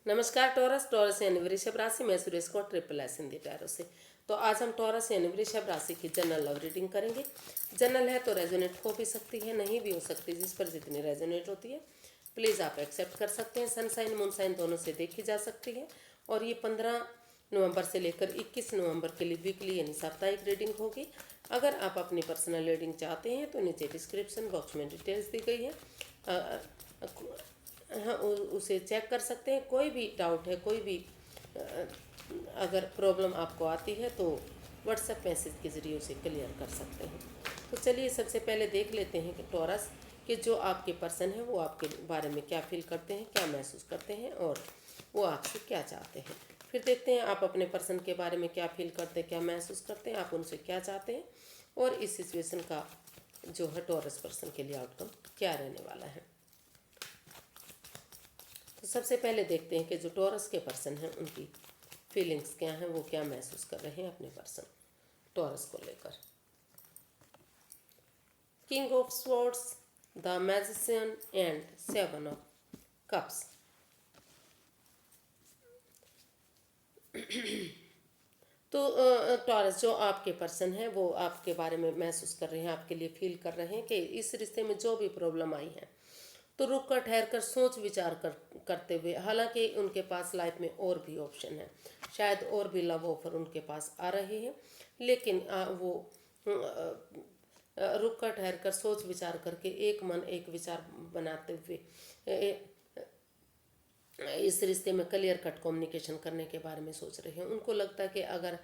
नमस्कार taurus. Taurus यानी वृषभ राशि में सुरेश को ट्रिपल एस हिंदी टैरो से। तो आज हम टॉरस यानी वृषभ राशि की जनरल लव रीडिंग करेंगे। जनरल है तो रेजोनेट हो भी सकती है, नहीं भी हो सकती, जिस पर जितनी रेजोनेट होती है प्लीज़ आप एक्सेप्ट कर सकते हैं। सनसाइन मूनसाइन दोनों से देखी जा सकती है। और ये 15 नवंबर से लेकर 21 नवंबर के लिए वीकली यानी साप्ताहिक रीडिंग होगी। अगर आप अपनी पर्सनल रीडिंग चाहते हैं तो नीचे डिस्क्रिप्शन बॉक्स में डिटेल्स दी गई है, हाँ उसे चेक कर सकते हैं। कोई भी डाउट है, कोई भी अगर प्रॉब्लम आपको आती है तो व्हाट्सएप मैसेज के ज़रिए उसे क्लियर कर सकते हैं। तो चलिए सबसे पहले देख लेते हैं कि टॉरस कि जो आपके पर्सन है वो आपके बारे में क्या फील करते हैं, क्या महसूस करते हैं और वो आपसे क्या चाहते हैं। फिर देखते हैं आप अपने पर्सन के बारे में क्या फील करते हैं, क्या महसूस करते हैं, आप उनसे क्या चाहते हैं और इस सिचुएशन का जो है टॉरस पर्सन के लिए आउटकम क्या रहने वाला है। तो सबसे पहले देखते हैं कि जो टॉरस के पर्सन हैं उनकी फीलिंग्स क्या हैं, वो क्या महसूस कर रहे हैं अपने पर्सन टॉरस को लेकर। King of swords, the magician and 7 of cups. तो टॉरस जो आपके पर्सन है वो आपके बारे में महसूस कर रहे हैं, आपके लिए फील कर रहे हैं कि इस रिश्ते में जो भी प्रॉब्लम आई है तो रुक कर ठहर कर सोच विचार करते हुए, हालांकि उनके पास लाइफ में और भी ऑप्शन है, शायद और भी लव ऑफर उनके पास आ रहे हैं, लेकिन वो रुक कर ठहर कर सोच विचार करके एक मन एक विचार बनाते हुए इस रिश्ते में क्लियर कट कम्युनिकेशन करने के बारे में सोच रहे हैं। उनको लगता है कि अगर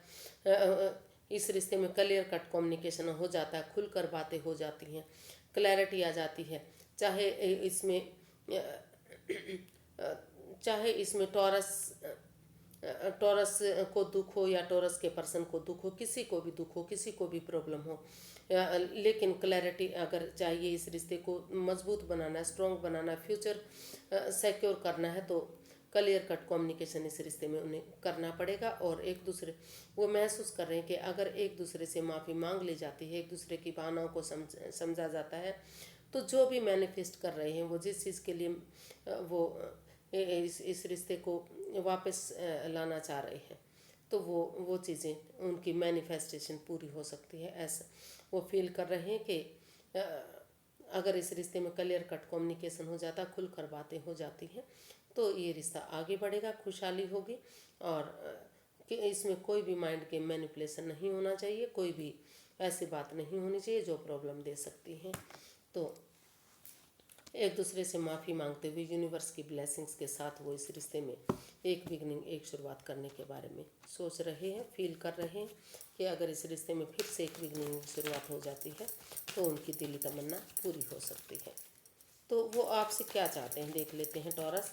इस रिश्ते में क्लियर कट कम्युनिकेशन हो जाता है, खुलकर बातें हो जाती हैं, क्लैरिटी आ जाती है, चाहे इसमें चाहे इसमें टॉरस को दुख हो या टॉरस के पर्सन को दुख हो, किसी को भी दुख हो, किसी को भी प्रॉब्लम हो, लेकिन क्लैरिटी अगर चाहिए, इस रिश्ते को मजबूत बनाना है, स्ट्रॉन्ग बनाना है, फ्यूचर सिक्योर करना है तो क्लियर कट कम्युनिकेशन इस रिश्ते में उन्हें करना पड़ेगा। और एक दूसरे वो महसूस कर रहे हैं कि अगर एक दूसरे से माफ़ी मांग ली जाती है, एक दूसरे की भावनाओं को समझा जाता है तो जो भी मैनिफेस्ट कर रहे हैं, वो जिस चीज़ के लिए वो इस रिश्ते को वापस लाना चाह रहे हैं तो वो चीज़ें उनकी मैनिफेस्टेशन पूरी हो सकती है, ऐसा वो फील कर रहे हैं कि अगर इस रिश्ते में क्लियर कट कम्युनिकेशन हो जाता, खुलकर बातें हो जाती हैं तो ये रिश्ता आगे बढ़ेगा, खुशहाली होगी और कि इसमें कोई भी माइंड गेम मैनिपुलेशन नहीं होना चाहिए, कोई भी ऐसी बात नहीं होनी चाहिए जो प्रॉब्लम दे सकती हैं। तो एक दूसरे से माफ़ी मांगते हुए यूनिवर्स की ब्लेसिंग्स के साथ वो इस रिश्ते में एक बिगनिंग, एक शुरुआत करने के बारे में सोच रहे हैं, फील कर रहे हैं कि अगर इस रिश्ते में फिर से एक बिगनिंग शुरुआत हो जाती है तो उनकी दिली तमन्ना पूरी हो सकती है। तो वो आपसे क्या चाहते हैं देख लेते हैं टॉरस,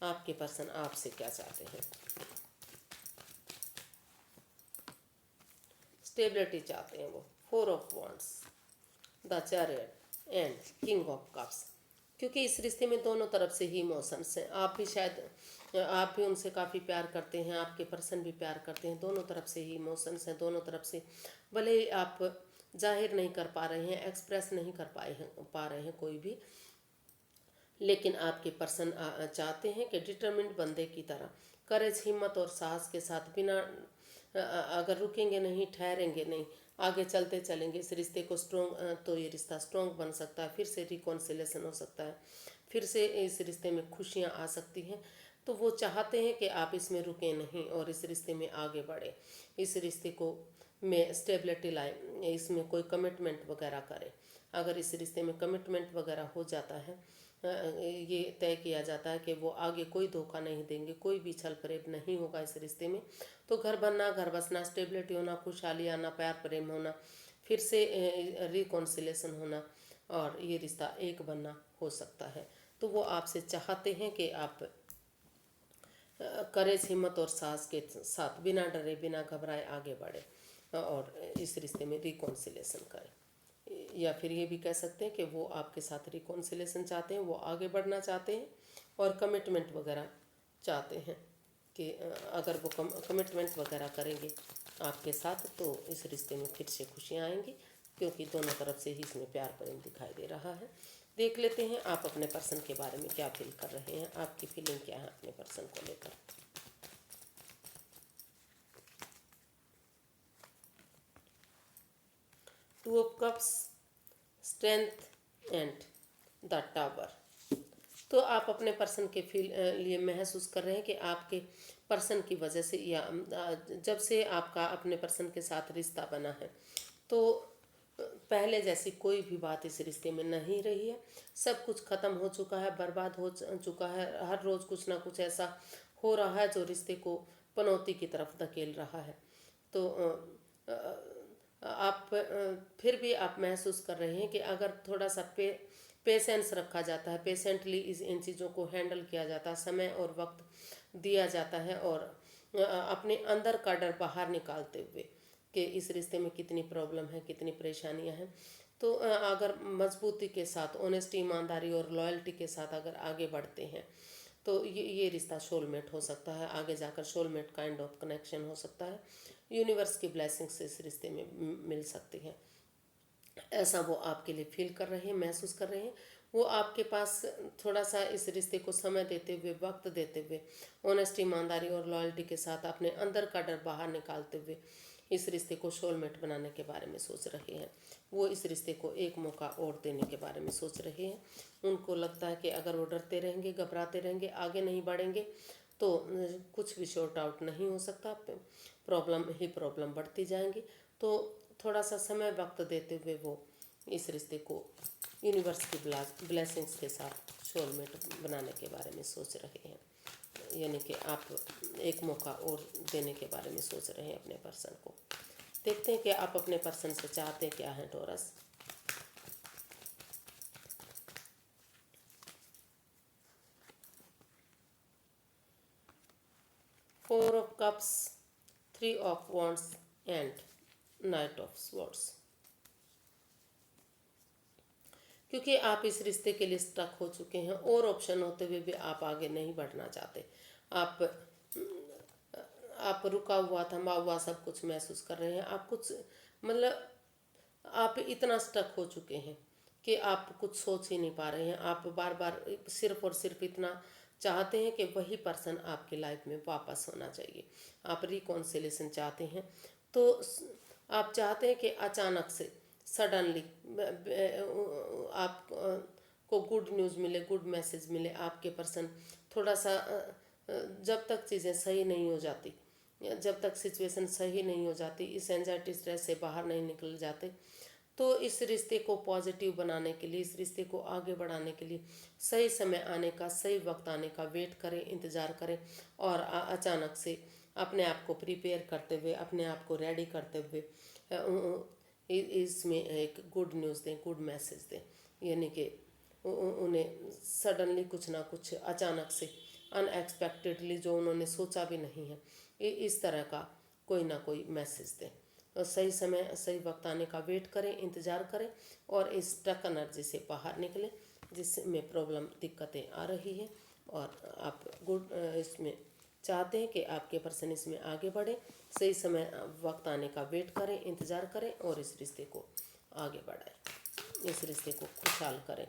आपके पर्सन आपसे क्या चाहते हैं। स्टेबिलिटी चाहते हैं वो, 4 of wands, the chariot and king of cups. क्योंकि इस रिश्ते में दोनों तरफ से ही इमोशंस हैं, आप भी शायद आप भी उनसे काफ़ी प्यार करते हैं, आपके पर्सन भी प्यार करते हैं, दोनों तरफ से ही इमोशंस हैं, दोनों तरफ से भले ही आप जाहिर नहीं कर पा रहे हैं, एक्सप्रेस नहीं कर पा रहे हैं कोई भी, लेकिन आपके पर्सन चाहते हैं कि डिटरमिन्ड बंदे की तरह करेज, हिम्मत और साहस के साथ बिना अगर रुकेंगे नहीं, ठहरेंगे नहीं, आगे चलते चलेंगे इस रिश्ते को स्ट्रॉन्ग, तो ये रिश्ता स्ट्रॉन्ग बन सकता है, फिर से रिकॉन्सिलेशन हो सकता है, फिर से इस रिश्ते में खुशियाँ आ सकती हैं। तो वो चाहते हैं कि आप इसमें रुकें नहीं और इस रिश्ते में आगे बढ़े, इस रिश्ते को में स्टेबिलिटी लाए, इसमें कोई कमिटमेंट वगैरह करें। अगर इस रिश्ते में कमिटमेंट वगैरह हो जाता है, ये तय किया जाता है कि वो आगे कोई धोखा नहीं देंगे, कोई भी छल फरेब नहीं होगा इस रिश्ते में, तो घर बनना, घर बसना, स्टेबिलिटी होना, खुशहाली आना, प्यार प्रेम होना, फिर से रिकॉन्सिलेशन होना और ये रिश्ता एक बनना हो सकता है। तो वो आपसे चाहते हैं कि आप करेज, हिम्मत और साहस के साथ बिना डरे बिना घबराए आगे बढ़े और इस रिश्ते में रिकॉन्सिलेशन करें। या फिर ये भी कह सकते हैं कि वो आपके साथ रिकॉन्सिलेशन चाहते हैं, वो आगे बढ़ना चाहते हैं और कमिटमेंट वगैरह चाहते हैं कि अगर वो कमिटमेंट वगैरह करेंगे आपके साथ तो इस रिश्ते में फिर से खुशियाँ आएंगी, क्योंकि दोनों तरफ से ही इसमें प्यार प्रेम दिखाई दे रहा है। देख लेते हैं आप अपने पर्सन के बारे में क्या फील कर रहे हैं, आपकी फीलिंग क्या है अपने पर्सन को लेकर। Two of cups, strength and the tower. तो आप अपने पर्सन के लिए महसूस कर रहे हैं कि आपके पर्सन की वजह से या जब से आपका अपने पर्सन के साथ रिश्ता बना है तो पहले जैसी कोई भी बात इस रिश्ते में नहीं रही है। सब कुछ ख़त्म हो चुका है, बर्बाद हो चुका है। हर रोज़ कुछ ना कुछ ऐसा हो रहा है जो रिश्ते को पनौती की तरफ धकेल रहा है। तो आप फिर भी आप महसूस कर रहे हैं कि अगर थोड़ा सा पेशेंस रखा जाता है, पेशेंटली इन चीज़ों को हैंडल किया जाता है, समय और वक्त दिया जाता है और अपने अंदर का डर बाहर निकालते हुए कि इस रिश्ते में कितनी प्रॉब्लम है, कितनी परेशानियां हैं, तो अगर मजबूती के साथ, ऑनेस्टी, ईमानदारी और लॉयल्टी के साथ अगर आगे बढ़ते हैं तो ये रिश्ता सोलमेट हो सकता है। आगे जाकर सोलमेट काइंड ऑफ कनेक्शन हो सकता है। यूनिवर्स की ब्लेसिंग्स इस रिश्ते में मिल सकती है, ऐसा वो आपके लिए फील कर रहे हैं, महसूस कर रहे हैं। वो आपके पास थोड़ा सा इस रिश्ते को समय देते हुए, वक्त देते हुए, ऑनेस्टी, ईमानदारी और लॉयल्टी के साथ अपने अंदर का डर बाहर निकालते हुए इस रिश्ते को सोलमेट बनाने के बारे में सोच रहे हैं। वो इस रिश्ते को एक मौका और देने के बारे में सोच रहे हैं। उनको लगता है कि अगर वो डरते रहेंगे, घबराते रहेंगे, आगे नहीं बढ़ेंगे तो कुछ भी शॉर्ट आउट नहीं हो सकता, प्रॉब्लम ही प्रॉब्लम बढ़ती जाएंगी। तो थोड़ा सा समय वक्त देते हुए वो इस रिश्ते को यूनिवर्स की ब्लेसिंग्स के साथ सोलमेट बनाने के बारे में सोच रहे हैं। यानी कि आप एक मौका और देने के बारे में सोच रहे हैं अपने पर्सन को। देखते हैं कि आप अपने पर्सन से चाहते क्या हैं taurus. Four of cups, three of wands and night of swords. क्योंकि आप इस रिश्ते के लिए स्टक हो चुके हैं और ऑप्शन होते हुए भी आप आगे नहीं बढ़ना चाहते। आप रुका हुआ, थमा हुआ सब कुछ महसूस कर रहे हैं। आप कुछ मतलब आप इतना स्टक हो चुके हैं कि आप कुछ सोच ही नहीं पा रहे हैं। आप बार बार सिर्फ और सिर्फ इतना चाहते हैं कि वही पर्सन आपकी लाइफ में वापस होना चाहिए। आप रिकॉन्सिलेशन चाहते हैं। तो आप चाहते हैं कि अचानक से, सडनली आप को गुड न्यूज़ मिले, गुड मैसेज मिले। आपके पर्सन थोड़ा सा जब तक चीज़ें सही नहीं हो जाती, जब तक सिचुएशन सही नहीं हो जाती, इस एंजाइटी स्ट्रेस से बाहर नहीं निकल जाते, तो इस रिश्ते को पॉजिटिव बनाने के लिए, इस रिश्ते को आगे बढ़ाने के लिए सही समय आने का, सही वक्त आने का वेट करें, इंतज़ार करें और अचानक से अपने आप को प्रिपेयर करते हुए, अपने आप को रेडी करते हुए इसमें एक गुड न्यूज़ दें, गुड मैसेज दें। यानी कि उन्हें सडनली कुछ ना कुछ अचानक से, अनएक्सपेक्टेडली, जो उन्होंने सोचा भी नहीं है, इस तरह का कोई ना कोई मैसेज दें। और सही समय, सही वक्त आने का वेट करें, इंतज़ार करें और इस स्टक एनर्जी से बाहर निकलें जिसमें प्रॉब्लम, दिक्कतें आ रही हैं। और आप गुड इसमें चाहते हैं कि आपके पर्सन इसमें आगे बढ़े। सही समय, वक्त आने का वेट करें, इंतज़ार करें और इस रिश्ते को आगे बढ़ाएं, इस रिश्ते को खुशहाल करें।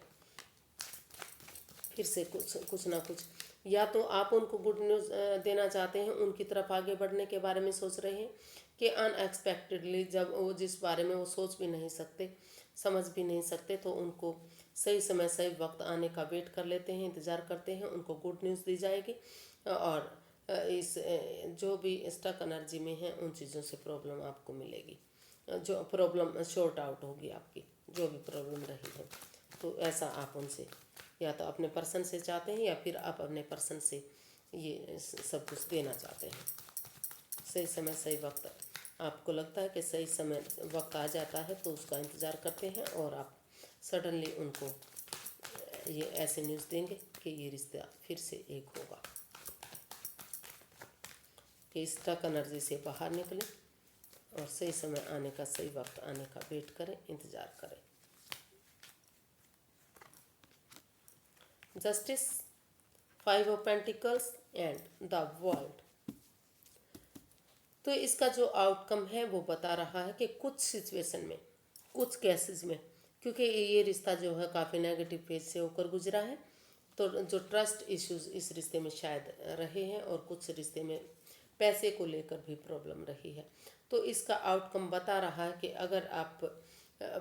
फिर से कुछ ना कुछ, या तो आप उनको गुड न्यूज़ देना चाहते हैं, उनकी तरफ आगे बढ़ने के बारे में सोच रहे हैं कि अनएक्सपेक्टेडली, जब वो जिस बारे में वो सोच भी नहीं सकते, समझ भी नहीं सकते, तो उनको सही समय, सही वक्त आने का वेट कर लेते हैं, इंतज़ार करते हैं, उनको गुड न्यूज़ दी जाएगी। और इस जो भी स्टक एनर्जी में है उन चीज़ों से प्रॉब्लम आपको मिलेगी, जो प्रॉब्लम शॉर्ट आउट होगी आपकी, जो भी प्रॉब्लम रही है। तो ऐसा आप उनसे या तो अपने पर्सन से चाहते हैं या फिर आप अपने पर्सन से ये सब कुछ देना चाहते हैं। सही समय, सही वक्त आपको लगता है कि सही समय, वक्त आ जाता है तो उसका इंतज़ार करते हैं और आप सडनली उनको ये ऐसे न्यूज़ देंगे कि ये रिश्ता फिर से एक होगा, कि इस स्टक एनर्जी से बाहर निकलें और सही समय आने का, सही वक्त आने का वेट करें, इंतज़ार करें। Justice, five of pentacles and the world. तो इसका जो आउटकम है वो बता रहा है कि कुछ सिचुएशन में, कुछ केसेस में क्योंकि ये रिश्ता जो है काफ़ी नेगेटिव फेज से होकर गुजरा है। तो जो ट्रस्ट इश्यूज इस रिश्ते में शायद रहे हैं, और कुछ रिश्ते में पैसे को लेकर भी प्रॉब्लम रही है। तो इसका आउटकम बता रहा है कि अगर आप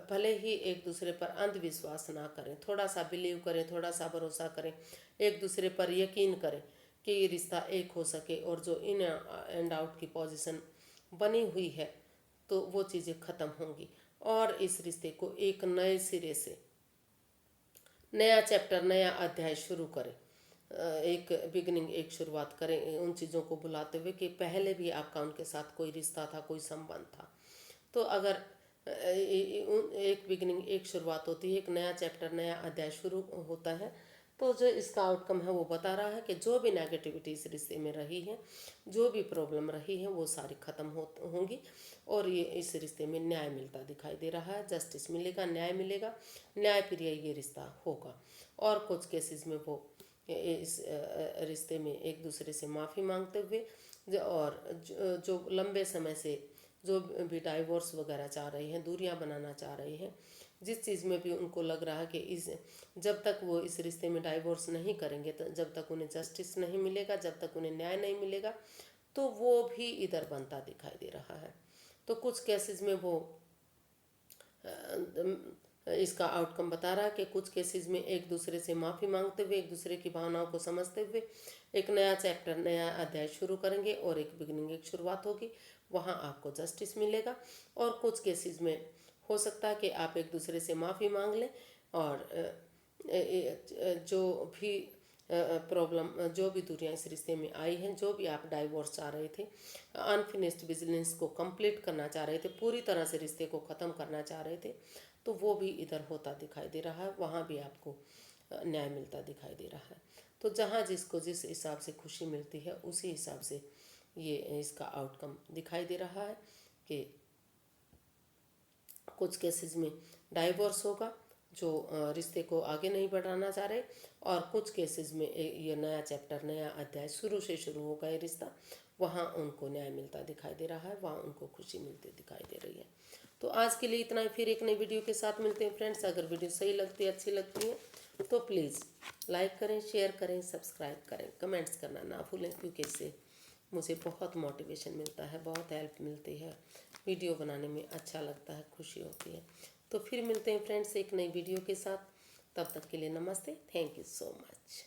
भले ही एक दूसरे पर अंधविश्वास ना करें, थोड़ा सा बिलीव करें, थोड़ा सा भरोसा करें, एक दूसरे पर यकीन करें कि ये रिश्ता एक हो सके, और जो इन एंड आउट की पोजीशन बनी हुई है तो वो चीज़ें ख़त्म होंगी, और इस रिश्ते को एक नए सिरे से, नया चैप्टर, नया अध्याय शुरू करें। एक बिगिनिंग, एक शुरुआत करें उन चीज़ों को भुलाते हुए कि पहले भी आपका उनके साथ कोई रिश्ता था, कोई संबंध था। तो अगर एक बिगिनिंग, एक शुरुआत होती है, एक नया चैप्टर, नया अध्याय शुरू होता है, तो जो इसका आउटकम है वो बता रहा है कि जो भी नेगेटिविटी इस रिश्ते में रही है, जो भी प्रॉब्लम रही है, वो सारी ख़त्म होंगी, और ये इस रिश्ते में न्याय मिलता दिखाई दे रहा है। जस्टिस मिलेगा, न्याय मिलेगा, न्यायप्रिय ये रिश्ता होगा। और कुछ केसेस में वो इस रिश्ते में एक दूसरे से माफ़ी मांगते हुए, और जो लंबे समय से जो भी डाइवोर्स वगैरह चाह रहे हैं, दूरियां बनाना चाह रहे हैं, जिस चीज़ में भी उनको लग रहा है कि इस जब तक वो इस रिश्ते में डाइवोर्स नहीं करेंगे, तो जब तक उन्हें जस्टिस नहीं मिलेगा, जब तक उन्हें न्याय नहीं मिलेगा, तो वो भी इधर बनता दिखाई दे रहा है। तो कुछ केसेस में वो इसका आउटकम बता रहा है कि कुछ केसेस में एक दूसरे से माफ़ी मांगते हुए, एक दूसरे की भावनाओं को समझते हुए एक नया चैप्टर, नया अध्याय शुरू करेंगे, और एक बिगिनिंग, एक शुरुआत होगी, वहाँ आपको जस्टिस मिलेगा। और कुछ केसेस में हो सकता है कि आप एक दूसरे से माफ़ी मांग लें, और जो भी प्रॉब्लम, जो भी दूरियां इस रिश्ते में आई हैं, जो भी आप डाइवोर्स चाह रहे थे, अनफिनिश्ड बिजनेस को कंप्लीट करना चाह रहे थे, पूरी तरह से रिश्ते को ख़त्म करना चाह रहे थे, तो वो भी इधर होता दिखाई दे रहा है। वहाँ भी आपको न्याय मिलता दिखाई दे रहा है। तो जहाँ जिसको जिस हिसाब से खुशी मिलती है, उसी हिसाब से ये इसका आउटकम दिखाई दे रहा है कि कुछ केसेस में डाइवोर्स होगा, जो रिश्ते को आगे नहीं बढ़ाना चाह रहे, और कुछ केसेस में ये नया चैप्टर, नया अध्याय शुरू से शुरू होगा ये रिश्ता, वहाँ उनको न्याय मिलता दिखाई दे रहा है, वहाँ उनको खुशी मिलती दिखाई दे रही है। तो आज के लिए इतना ही, फिर एक नई वीडियो के साथ मिलते हैं फ्रेंड्स। अगर वीडियो सही लगती है, अच्छी लगती है, तो प्लीज़ लाइक करें, शेयर करें, सब्सक्राइब करें, कमेंट्स करना ना भूलें, क्योंकि इससे मुझे बहुत मोटिवेशन मिलता है, बहुत हेल्प मिलती है, वीडियो बनाने में अच्छा लगता है, खुशी होती है। तो फिर मिलते हैं फ्रेंड्स एक नई वीडियो के साथ। तब तक के लिए नमस्ते, थैंक यू सो मच।